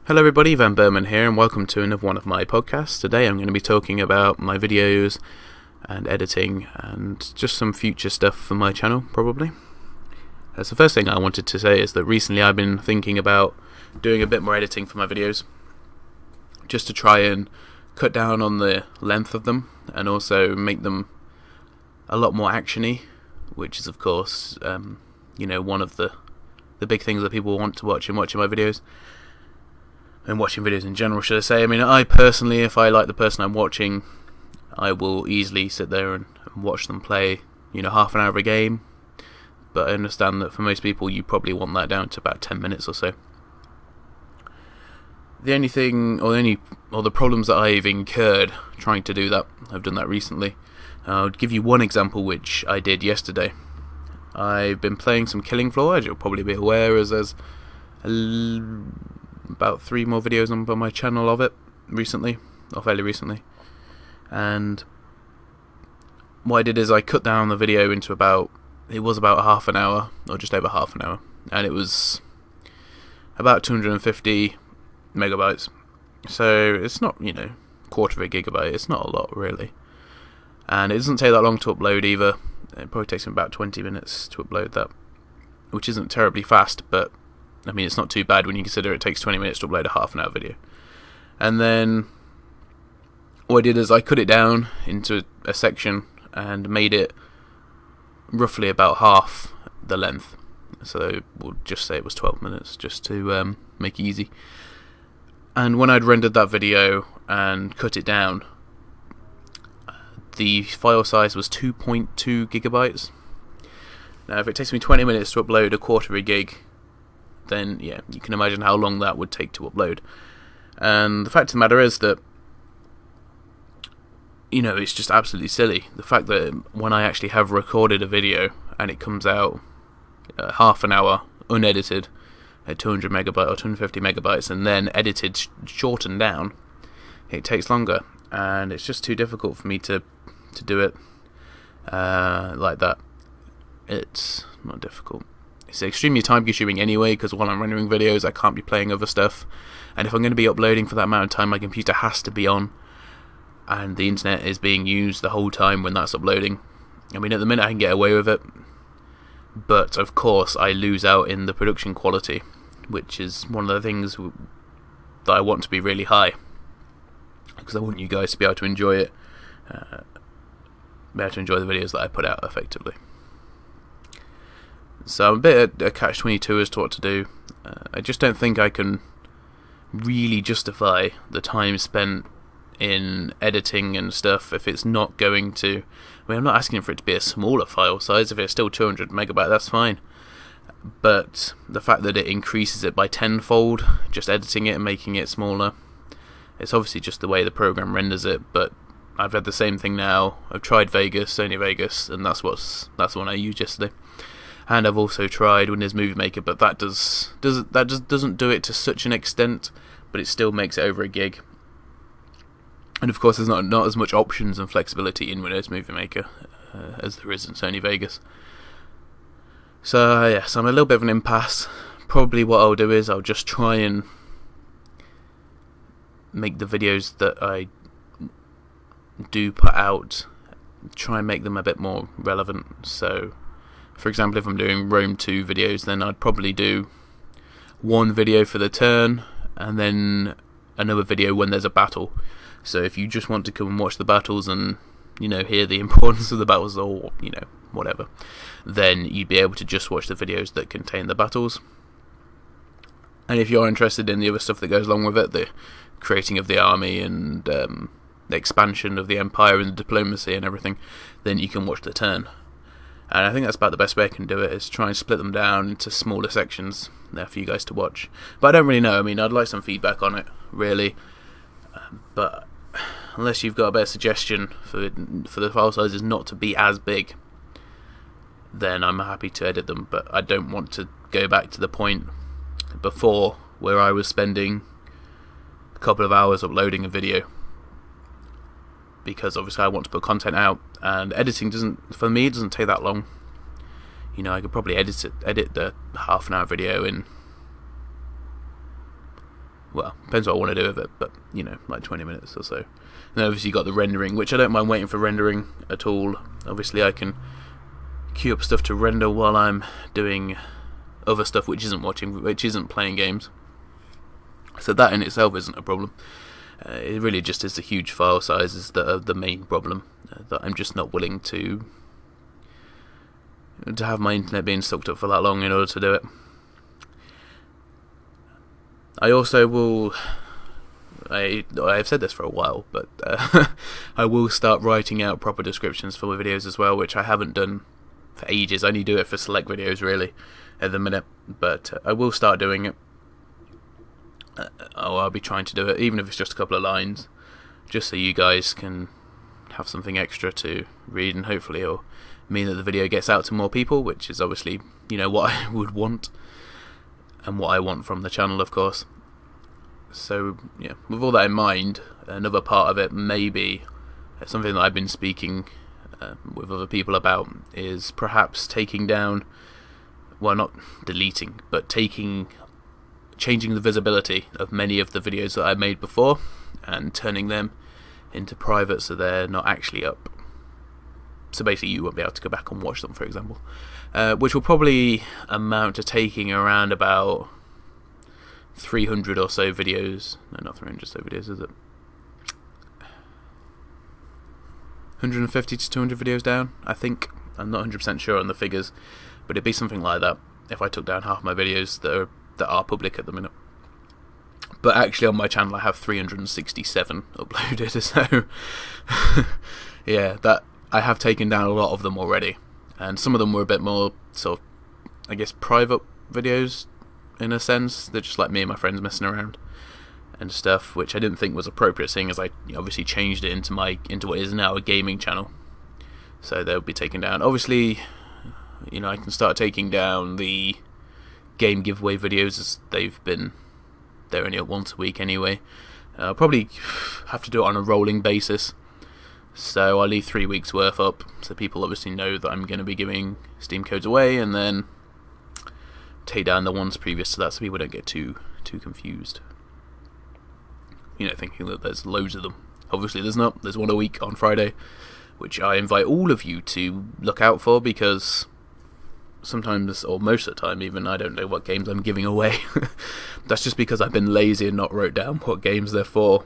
Hello everybody, vanburman here, and welcome to another one of my podcasts. Today I'm going to be talking about my videos and editing and just some future stuff for my channel, probably. So the first thing I wanted to say is that recently I've been thinking about doing a bit more editing for my videos, just to try and cut down on the length of them and also make them a lot more actiony, which is of course one of the big things that people want to watch in watching my videos. And watching videos in general, should I say. I mean, I personally, if I like the person I'm watching, I will easily sit there and watch them play, half an hour of a game. But I understand that for most people, you probably want that down to about 10 minutes or so. The only thing, or the problems that I've incurred trying to do that, I've done that recently. I'll give you one example which I did yesterday. I've been playing some Killing Floor, as you'll probably be aware, as there's about 3 more videos on my channel of it fairly recently, and what I did is I cut down the video into about half an hour, or just over half an hour, and it was about 250 megabytes, so it's not, quarter of a gigabyte, it's not a lot really, and it doesn't take that long to upload either. It probably takes me about 20 minutes to upload that, which isn't terribly fast, but I mean, it's not too bad when you consider it takes 20 minutes to upload a half an hour video. And then what I did is I cut it down into a section and made it roughly about half the length. So we'll just say it was 12 minutes, just to make it easy. And when I'd rendered that video and cut it down, the file size was 2.2 gigabytes. Now, if it takes me 20 minutes to upload a quarter of a gig, then yeah, you can imagine how long that would take to upload. And the fact of the matter is that, it's just absolutely silly. The fact that when I actually have recorded a video and it comes out half an hour unedited at 200 megabytes or 250 megabytes and then edited, shortened down, it takes longer, and it's just too difficult for me to do it like that. It's not difficult. It's extremely time consuming anyway, because while I'm rendering videos I can't be playing other stuff, and if I'm going to be uploading for that amount of time, my computer has to be on, and the internet is being used the whole time when that's uploading. I mean, at the minute I can get away with it, but of course I lose out in the production quality, which is one of the things that I want to be really high, because I want you guys to be able to enjoy it, be able to enjoy the videos that I put out effectively. So I'm a bit at a catch-22 as to what to do. I just don't think I can really justify the time spent in editing and stuff if it's not going to... I mean, I'm not asking for it to be a smaller file size. If it's still 200 megabyte, that's fine. But the fact that it increases it by tenfold, just editing it and making it smaller, it's obviously just the way the program renders it, but I've had the same thing now. I've tried Sony Vegas, and that's the one I used yesterday. And I've also tried Windows Movie Maker, but that doesn't do it to such an extent, but it still makes it over a gig. And of course, there's not as much options and flexibility in Windows Movie Maker as there is in Sony Vegas. So yes, I'm a little bit of an impasse. Probably what I'll do is I'll just try and make the videos that I do put out, try and make them a bit more relevant. So, for example, if I'm doing Rome 2 videos, then I'd probably do one video for the turn and then another video when there's a battle. So if you just want to come and watch the battles and, hear the importance of the battles, or, whatever, then you'd be able to just watch the videos that contain the battles. And if you're interested in the other stuff that goes along with it, the creating of the army and the expansion of the empire and the diplomacy and everything, then you can watch the turn. And I think that's about the best way I can do it, is try and split them down into smaller sections there for you guys to watch. But I don't really know. I mean, I'd like some feedback on it, really. But unless you've got a better suggestion for the file sizes not to be as big, then I'm happy to edit them. But I don't want to go back to the point before where I was spending a couple of hours uploading a video, because obviously I want to put content out, and editing doesn't take that long. I could probably edit the half an hour video in well, depends what I want to do with it, but you know, like 20 minutes or so. And then obviously you got the rendering, which I don't mind waiting for rendering at all. Obviously I can queue up stuff to render while I'm doing other stuff which isn't playing games. So that in itself isn't a problem. It really just is the huge file sizes that are the main problem, that I'm just not willing to have my internet being sucked up for that long in order to do it. I also will, I've said this for a while, but I will start writing out proper descriptions for my videos as well, which I haven't done for ages. I only do it for select videos really at the minute, but I will start doing it. I'll be trying to do it, even if it's just a couple of lines, just so you guys can have something extra to read, and hopefully it'll mean that the video gets out to more people, which is obviously, you know, what I would want, and what I want from the channel, of course. So yeah, with all that in mind, another part of it may be something that I've been speaking with other people about, is perhaps taking down, well, not deleting, but changing the visibility of many of the videos that I made before and turning them into private, so they're not actually up. So basically you won't be able to go back and watch them, for example, which will probably amount to taking around about 300 or so videos. No, not 300 so videos, is it? 150 to 200 videos down, I think. I'm not 100% sure on the figures, but it'd be something like that if I took down half my videos that are public at the minute. But actually on my channel I have 367 uploaded, so yeah, that I have taken down a lot of them already, and some of them were a bit more sort of, I guess, private videos in a sense. They're just like me and my friends messing around and stuff, which I didn't think was appropriate, seeing as I obviously changed it into what is now a gaming channel. So they'll be taken down. Obviously, you know, I can start taking down the game giveaway videos, as they're only up once a week anyway. I'll probably have to do it on a rolling basis, so I'll leave 3 weeks worth up, so people obviously know that I'm going to be giving Steam codes away, and then take down the ones previous to that, so people don't get too confused, you know, thinking that there's loads of them. Obviously there's not. There's one a week on Friday, which I invite all of you to look out for, because sometimes, or most of the time even, I don't know what games I'm giving away. That's just because I've been lazy and not wrote down what games they're for,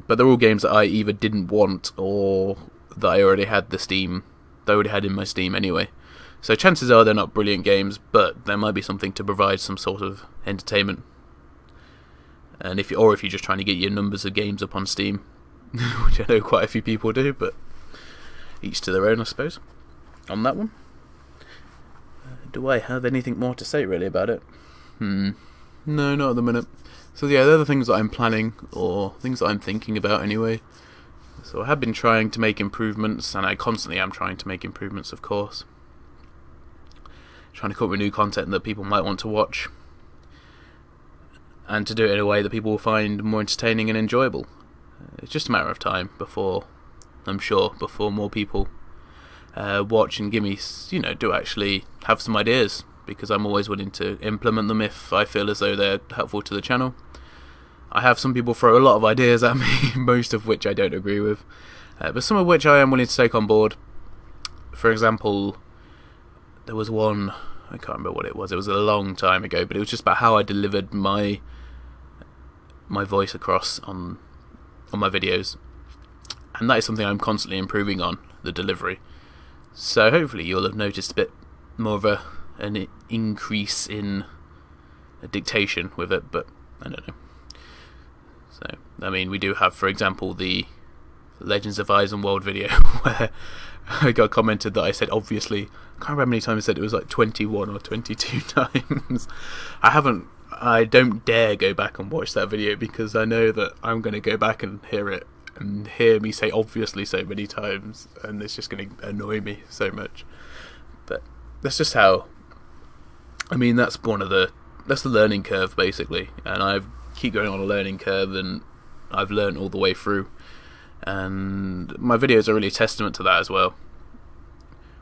but they're all games that I either didn't want or that I already had in my Steam anyway. So chances are they're not brilliant games, but there might be something to provide some sort of entertainment. And if you're just trying to get your numbers of games up on Steam, which I know quite a few people do, but each to their own, I suppose, on that one. Do I have anything more to say really about it? No, not at the minute. So yeah, they're the things that I'm planning, or things that I'm thinking about anyway. So I have been trying to make improvements, and I constantly am trying to make improvements, of course. Trying to come up with new content that people might want to watch, and to do it in a way that people will find more entertaining and enjoyable. It's just a matter of time before more people watch and give me, you know, do actually have some ideas, because I'm always willing to implement them if I feel as though they're helpful to the channel. I have some people throw a lot of ideas at me, most of which I don't agree with, but some of which I am willing to take on board. For example, there was one, I can't remember what it was a long time ago, but it was just about how I delivered my voice across on my videos, and that is something I'm constantly improving on, the delivery. So hopefully you'll have noticed a bit more of an increase in dictation with it, but I don't know. So, I mean, we do have, for example, the Legends of Eisenwald video where I got commented that I said obviously. I can't remember how many times I said it. Was like 21 or 22 times. I don't dare go back and watch that video, because I know that I'm going to go back and hear it and hear me say obviously so many times, and it's just going to annoy me so much. But that's just how, I mean, that's the learning curve basically, and I keep going on a learning curve, and I've learned all the way through, and my videos are really a testament to that as well,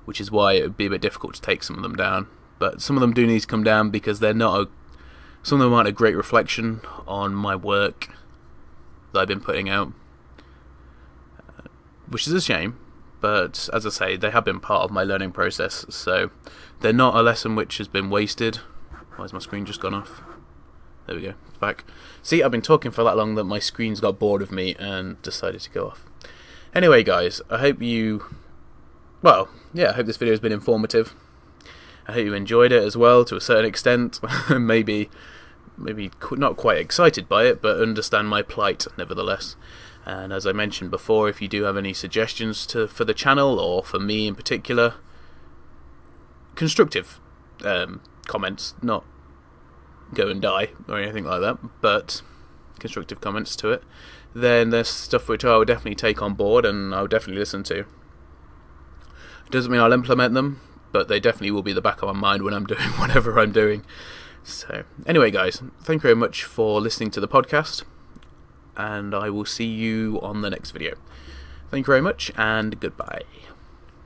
which is why it would be a bit difficult to take some of them down. But some of them do need to come down, because they're not Some of them aren't a great reflection on my work that I've been putting out, which is a shame, but as I say, they have been part of my learning process, so they're not a lesson which has been wasted. Why has my screen just gone off? There we go, it's back. See, I've been talking for that long that my screen's got bored of me and decided to go off. Anyway guys, I hope I hope this video has been informative. I hope you enjoyed it as well, to a certain extent. maybe not quite excited by it, but understand my plight nevertheless. And as I mentioned before, if you do have any suggestions for the channel, or for me in particular, constructive comments, not go and die or anything like that, but constructive comments to it, then there's stuff which I will definitely take on board and I'll definitely listen to. It doesn't mean I'll implement them, but they definitely will be the back of my mind when I'm doing whatever I'm doing. So anyway guys, thank you very much for listening to the podcast, and I will see you on the next video. Thank you very much, and goodbye.